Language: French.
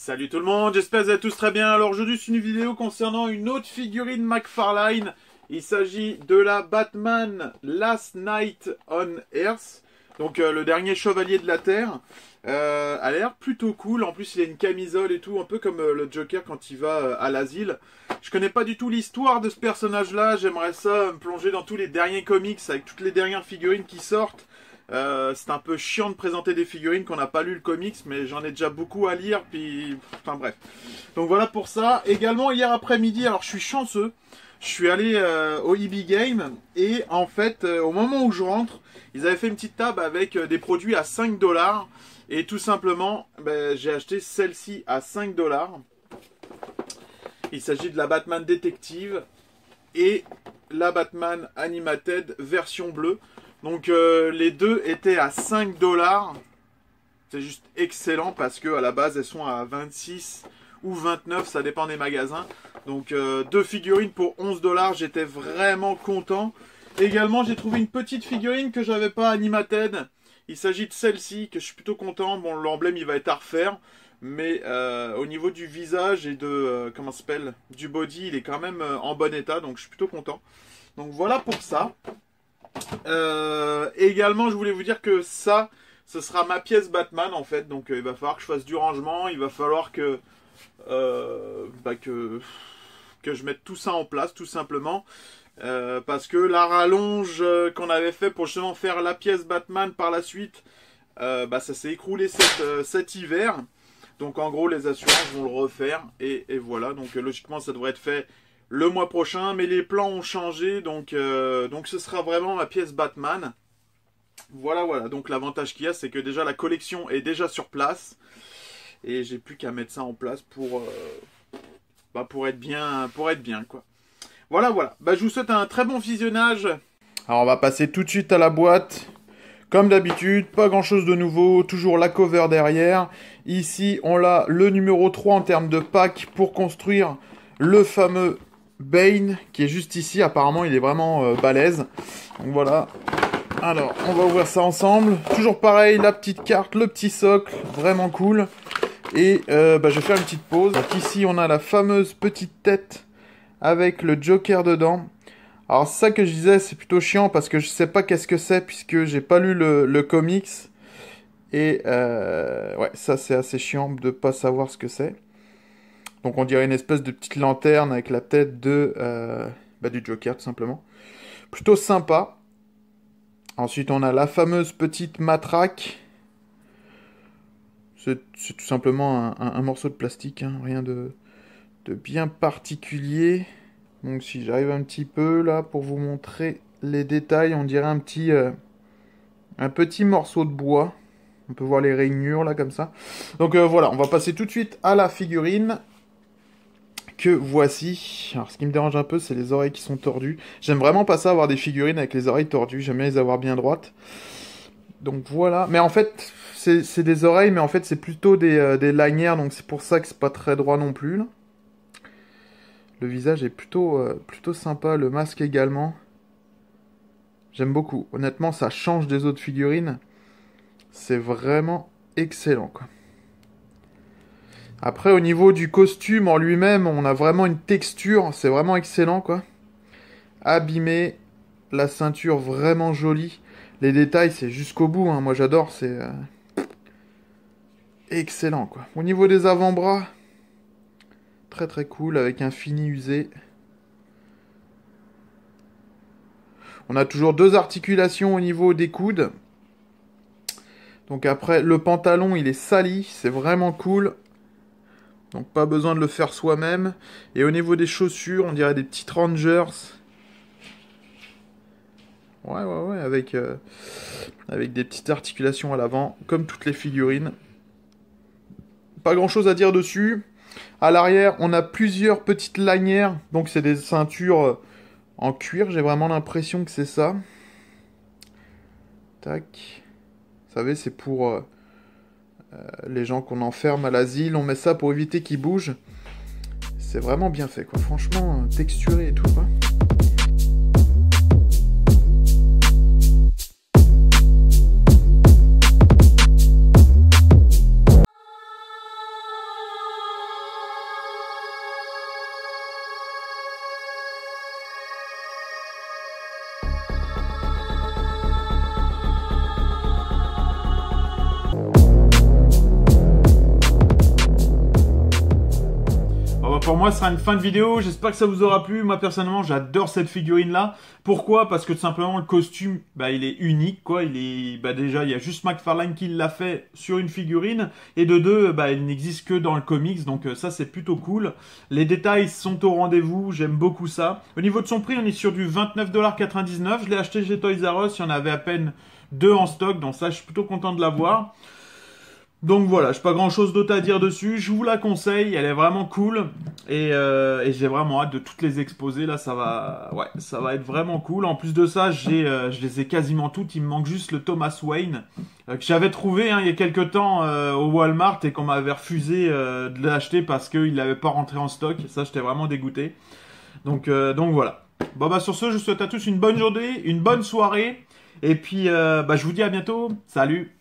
Salut tout le monde, j'espère que vous allez tous très bien. Alors aujourd'hui c'est une vidéo concernant une autre figurine McFarlane. Il s'agit de la Batman Last Night on Earth. Donc le dernier chevalier de la Terre. A l'air plutôt cool, en plus il a une camisole et tout, un peu comme le Joker quand il va à l'asile. Je connais pas du tout l'histoire de ce personnage là, j'aimerais ça me plonger dans tous les derniers comics avec toutes les dernières figurines qui sortent. C'est un peu chiant de présenter des figurines qu'on n'a pas lu le comics, mais j'en ai déjà beaucoup à lire, puis... Enfin bref. Donc voilà pour ça. Également hier après-midi, alors je suis chanceux, je suis allé au EB Game, et en fait, au moment où je rentre, ils avaient fait une petite table avec des produits à 5$, et tout simplement, j'ai acheté celle-ci à 5$. Il s'agit de la Batman Détective, et la Batman Animated version bleue. Donc les deux étaient à 5$. C'est juste excellent parce que à la base elles sont à 26 ou 29, ça dépend des magasins. Donc deux figurines pour 11$, j'étais vraiment content. Également j'ai trouvé une petite figurine que j'avais pas Animated. Il s'agit de celle-ci que je suis plutôt content. Bon, l'emblème il va être à refaire. Mais au niveau du visage et de comment ça s'appelle, du body, il est quand même en bon état. Donc je suis plutôt content. Donc voilà pour ça. Également je voulais vous dire que ça ce sera ma pièce Batman en fait, donc il va falloir que je fasse du rangement, il va falloir que je mette tout ça en place tout simplement, parce que la rallonge qu'on avait fait pour justement faire la pièce Batman par la suite, ça s'est écroulé cet hiver, donc en gros les assurances vont le refaire et voilà, donc logiquement ça devrait être fait le mois prochain, mais les plans ont changé, donc ce sera vraiment ma pièce Batman. Voilà, donc l'avantage qu'il y a, c'est que déjà la collection est déjà sur place, et j'ai plus qu'à mettre ça en place pour être bien, quoi. Voilà, je vous souhaite un très bon visionnage. Alors on va passer tout de suite à la boîte. Comme d'habitude, pas grand chose de nouveau, toujours la cover derrière. Ici, on a le numéro 3 en termes de pack pour construire le fameux Bane, qui est juste ici. Apparemment, il est vraiment balèze. Donc voilà. Alors, on va ouvrir ça ensemble. Toujours pareil, la petite carte, le petit socle, vraiment cool. Et je vais faire une petite pause. Donc ici, on a la fameuse petite tête avec le Joker dedans. Alors ça que je disais, c'est plutôt chiant parce que je sais pas qu'est-ce que c'est puisque j'ai pas lu le comics. Et ouais, ça c'est assez chiant de pas savoir ce que c'est. Donc on dirait une espèce de petite lanterne avec la tête du Joker tout simplement. Plutôt sympa. Ensuite on a la fameuse petite matraque. C'est tout simplement un morceau de plastique, hein, rien de bien particulier. Donc si j'arrive un petit peu là pour vous montrer les détails, on dirait un petit morceau de bois. On peut voir les rainures là comme ça. Donc voilà, on va passer tout de suite à la figurine que voici. Alors ce qui me dérange un peu, c'est les oreilles qui sont tordues. J'aime vraiment pas ça avoir des figurines avec les oreilles tordues. J'aime bien les avoir bien droites. Donc voilà. Mais en fait, c'est des oreilles, mais en fait c'est plutôt des lanières. Donc c'est pour ça que c'est pas très droit non plus là. Le visage est plutôt sympa, le masque également. J'aime beaucoup. Honnêtement, ça change des autres figurines. C'est vraiment excellent, quoi. Après, au niveau du costume en lui-même, on a vraiment une texture. C'est vraiment excellent, quoi. Abîmé. La ceinture vraiment jolie. Les détails, c'est jusqu'au bout, hein. Moi, j'adore. C'est excellent, quoi. Au niveau des avant-bras... Très très cool, avec un fini usé. On a toujours deux articulations au niveau des coudes. Donc après, le pantalon, il est sali. C'est vraiment cool. Donc pas besoin de le faire soi-même. Et au niveau des chaussures, on dirait des petites Rangers. Ouais, avec des petites articulations à l'avant, comme toutes les figurines. Pas grand-chose à dire dessus. À l'arrière, on a plusieurs petites lanières. Donc, c'est des ceintures en cuir. J'ai vraiment l'impression que c'est ça. Tac. Vous savez, c'est pour les gens qu'on enferme à l'asile. On met ça pour éviter qu'ils bougent. C'est vraiment bien fait, quoi. Franchement, texturé et tout, quoi. pour moi, ce sera une fin de vidéo. J'espère que ça vous aura plu. Moi, personnellement, j'adore cette figurine-là. Pourquoi? Parce que tout simplement, le costume, bah, il est unique, quoi. Il est, bah, déjà, il y a juste McFarlane qui l'a fait sur une figurine. Et de deux, bah, il n'existe que dans le comics. Donc, ça, c'est plutôt cool. Les détails sont au rendez-vous. J'aime beaucoup ça. Au niveau de son prix, on est sur du 29,99 $. Je l'ai acheté chez Toys R Us. Il y en avait à peine 2 en stock. Donc, ça, je suis plutôt content de l'avoir. Donc voilà, j'ai pas grand chose d'autre à dire dessus, je vous la conseille, elle est vraiment cool et j'ai vraiment hâte de toutes les exposer, là ça va être vraiment cool. En plus de ça, je les ai quasiment toutes, il me manque juste le Thomas Wayne que j'avais trouvé il y a quelques temps au Walmart et qu'on m'avait refusé de l'acheter parce qu'il n'avait pas rentré en stock, ça j'étais vraiment dégoûté. Donc voilà. Bon bah sur ce, je vous souhaite à tous une bonne journée, une bonne soirée et puis je vous dis à bientôt, salut.